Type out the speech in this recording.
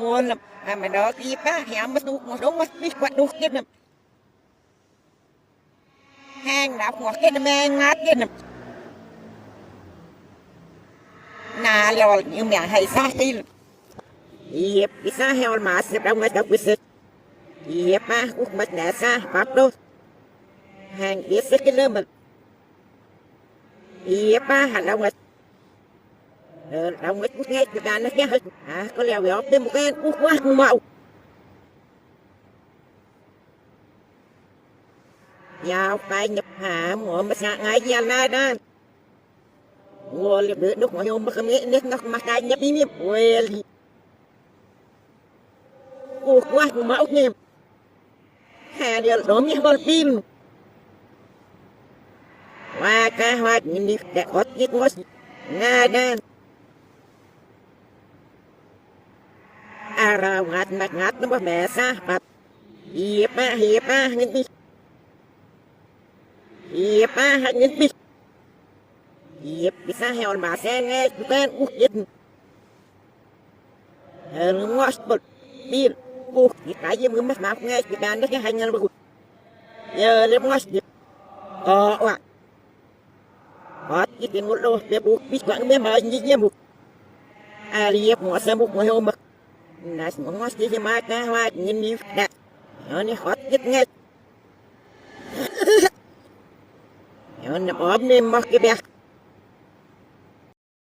muôn lắm mà đó thì ba hẻm mất đúng một đúng mất đi quạt đúng kết lắm hang đạp hoặc kết mẹ ngát kết lắm nà leo như mẹ hay xa đi yếp đi xa heo mà sẽ đâu ngay đâu biết yếp ba út mất nè xa pháp đôi hàng biết sẽ cái lơ mực yếp ba hẳn đâu ngay đâu ngay út ngay từ đàn nó kia có leo về ốp thêm một cái út quá màu giao tay nhập hạ mùa mà sáng ngay giờ này đó ngồi liệp được lúc mọi hôm mà không nghĩ đến nó mà tay nhập đi miệng quê đi út quá màu nha hà điều đốm như con tim hoa ca hoa nhìn đi đẹp hót giết ngót nga đan ra ngạt nó mẹ xa bạp hiệp ba nhìn đi hiệp ba nhìn đi hiệp đi xa heo mà xe nghe tụi tên út giết ngót bật đi út giết cái gì mà mất nghe tụi tên nó cái hành nhân bật giờ lên ngót giết ạ hót giết tiền một lô để buộc biết quảng bé mà như thế một liệp ngót xe một người hôm mà là ngót giết mà ca hoa nhìn đi đặt nó này hót giết nghe nó ốm đi mất cái bé